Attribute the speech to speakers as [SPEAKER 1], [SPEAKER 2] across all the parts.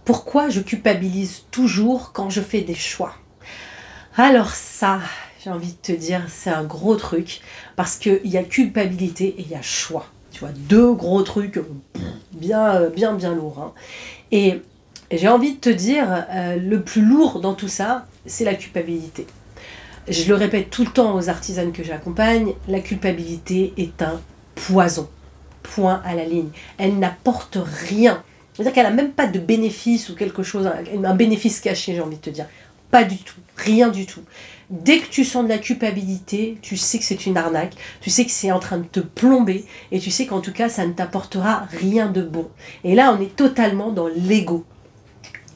[SPEAKER 1] Pourquoi je culpabilise toujours quand je fais des choix? Alors ça, j'ai envie de te dire, c'est un gros truc, parce qu'il y a culpabilité et il y a choix. Tu vois, deux gros trucs bien lourds. Hein. Et j'ai envie de te dire, le plus lourd dans tout ça, c'est la culpabilité. Je le répète tout le temps aux artisanes que j'accompagne, la culpabilité est un poison. Point à la ligne. Elle n'apporte rien. C'est-à-dire qu'elle n'a même pas de bénéfice ou quelque chose, un bénéfice caché, j'ai envie de te dire. Pas du tout, rien du tout. Dès que tu sens de la culpabilité, tu sais que c'est une arnaque, tu sais que c'est en train de te plomber, et tu sais qu'en tout cas, ça ne t'apportera rien de bon. Et là, on est totalement dans l'ego.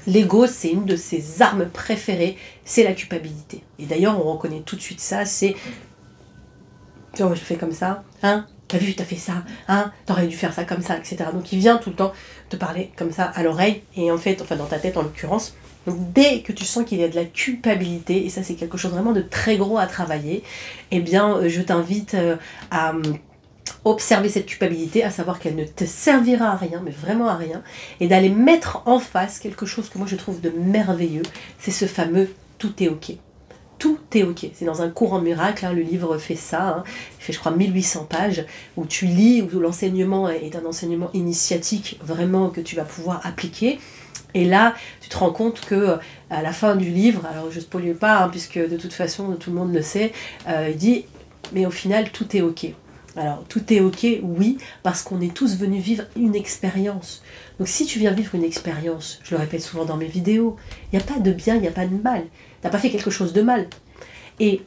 [SPEAKER 1] L'ego, c'est une de ses armes préférées, c'est la culpabilité. Et d'ailleurs, on reconnaît tout de suite ça, c'est... Tu vois, je fais comme ça, hein? T'as vu, t'as fait ça, hein? T'aurais dû faire ça comme ça, etc. Donc il vient tout le temps te parler comme ça à l'oreille, et en fait, enfin dans ta tête en l'occurrence. Donc dès que tu sens qu'il y a de la culpabilité, et ça c'est quelque chose vraiment de très gros à travailler, eh bien je t'invite à observer cette culpabilité, à savoir qu'elle ne te servira à rien, mais vraiment à rien, et d'aller mettre en face quelque chose que moi je trouve de merveilleux, c'est ce fameux « tout est ok ». Tout est ok. C'est dans un cours en miracle, hein, le livre fait ça, hein, il fait je crois 1800 pages, où tu lis, où l'enseignement est un enseignement initiatique vraiment que tu vas pouvoir appliquer. Et là, tu te rends compte que à la fin du livre, alors je ne spoil pas, hein, puisque de toute façon tout le monde le sait, il dit, mais au final tout est ok. Alors, tout est ok, oui, parce qu'on est tous venus vivre une expérience. Donc si tu viens vivre une expérience, je le répète souvent dans mes vidéos, il n'y a pas de bien, il n'y a pas de mal. Tu n'as pas fait quelque chose de mal. Et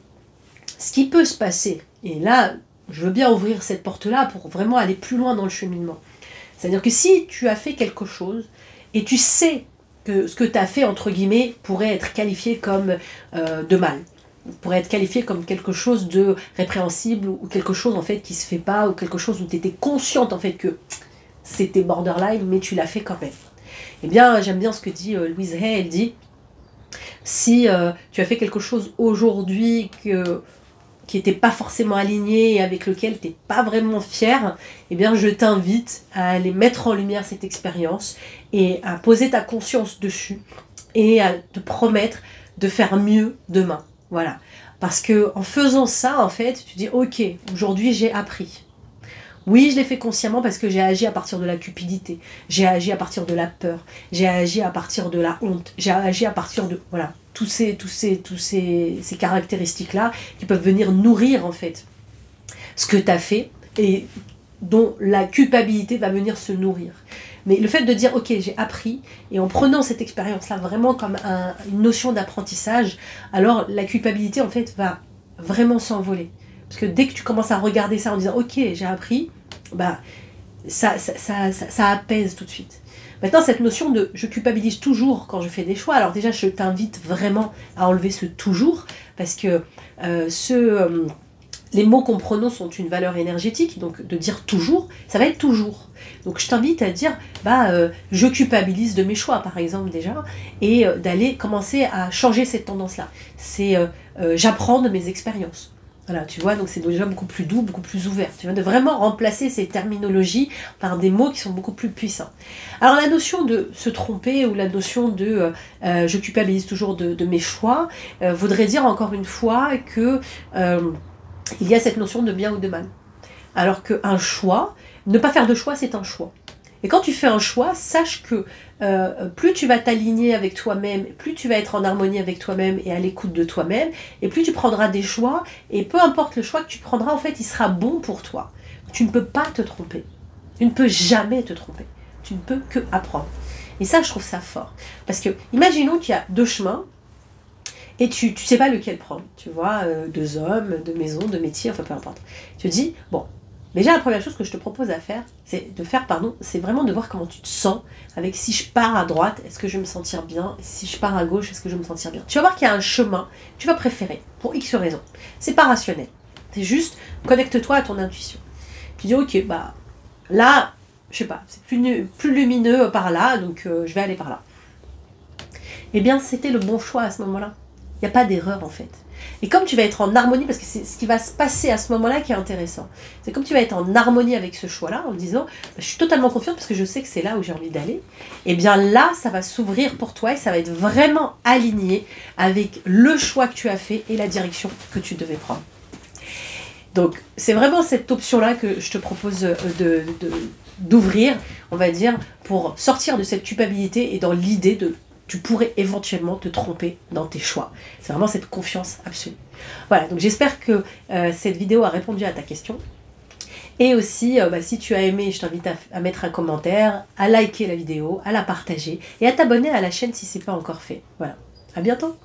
[SPEAKER 1] ce qui peut se passer, et là, je veux bien ouvrir cette porte-là pour vraiment aller plus loin dans le cheminement. C'est-à-dire que si tu as fait quelque chose, et tu sais que ce que tu as fait, entre guillemets, pourrait être qualifié comme de mal, pourrait être qualifié comme quelque chose de répréhensible, ou quelque chose en fait qui se fait pas, ou quelque chose où tu étais consciente en fait que c'était borderline, mais tu l'as fait quand même. Eh bien, j'aime bien ce que dit Louise Hay, elle dit, si tu as fait quelque chose aujourd'hui qui n'était pas forcément aligné et avec lequel tu n'es pas vraiment fier, eh bien je t'invite à aller mettre en lumière cette expérience et à poser ta conscience dessus et à te promettre de faire mieux demain. Voilà. Parce que en faisant ça, en fait, tu dis ok, aujourd'hui j'ai appris. Oui, je l'ai fait consciemment parce que j'ai agi à partir de la cupidité, j'ai agi à partir de la peur, j'ai agi à partir de la honte, j'ai agi à partir de... Voilà, tous ces caractéristiques-là qui peuvent venir nourrir en fait ce que tu as fait et dont la culpabilité va venir se nourrir. Mais le fait de dire, ok, j'ai appris, et en prenant cette expérience-là vraiment comme une notion d'apprentissage, alors la culpabilité en fait va vraiment s'envoler. Parce que dès que tu commences à regarder ça en disant, ok, j'ai appris, bah, ça apaise tout de suite. Maintenant, cette notion de je culpabilise toujours quand je fais des choix, alors déjà, je t'invite vraiment à enlever ce toujours, parce que les mots qu'on prononce sont une valeur énergétique, donc de dire toujours, ça va être toujours. Donc je t'invite à dire, je culpabilise de mes choix, par exemple, déjà, et d'aller commencer à changer cette tendance-là. C'est j'apprends de mes expériences. Voilà, tu vois, donc c'est déjà beaucoup plus doux, beaucoup plus ouvert. Tu vois, de vraiment remplacer ces terminologies par des mots qui sont beaucoup plus puissants. Alors la notion de se tromper ou la notion de je culpabilise toujours de mes choix voudrait dire encore une fois que il y a cette notion de bien ou de mal. Alors qu'un choix, ne pas faire de choix, c'est un choix. Et quand tu fais un choix, sache que plus tu vas t'aligner avec toi-même, plus tu vas être en harmonie avec toi-même et à l'écoute de toi-même, et plus tu prendras des choix, et peu importe le choix que tu prendras, en fait, il sera bon pour toi. Tu ne peux pas te tromper. Tu ne peux jamais te tromper. Tu ne peux que apprendre. Et ça, je trouve ça fort. Parce que, imaginons qu'il y a deux chemins, et tu sais pas lequel prendre. Tu vois, deux hommes, deux maisons, deux métiers, enfin peu importe. Tu te dis, bon, déjà, la première chose que je te propose c'est vraiment de voir comment tu te sens avec si je pars à droite, est-ce que je vais me sentir bien? Si je pars à gauche, est-ce que je vais me sentir bien? Tu vas voir qu'il y a un chemin que tu vas préférer, pour X raisons. C'est pas rationnel. C'est juste, connecte-toi à ton intuition. Tu dis, ok, là, je sais pas, c'est plus lumineux par là, donc je vais aller par là. Eh bien, c'était le bon choix à ce moment-là. Il n'y a pas d'erreur, en fait. Et comme tu vas être en harmonie, parce que c'est ce qui va se passer à ce moment-là qui est intéressant, c'est comme tu vas être en harmonie avec ce choix-là, en disant, je suis totalement confiante parce que je sais que c'est là où j'ai envie d'aller, et bien là, ça va s'ouvrir pour toi et ça va être vraiment aligné avec le choix que tu as fait et la direction que tu devais prendre. Donc, c'est vraiment cette option-là que je te propose d'ouvrir, on va dire, pour sortir de cette culpabilité et dans l'idée de tu pourrais éventuellement te tromper dans tes choix. C'est vraiment cette confiance absolue. Voilà, donc j'espère que cette vidéo a répondu à ta question. Et aussi, si tu as aimé, je t'invite à mettre un commentaire, à liker la vidéo, à la partager et à t'abonner à la chaîne si ce n'est pas encore fait. Voilà, à bientôt.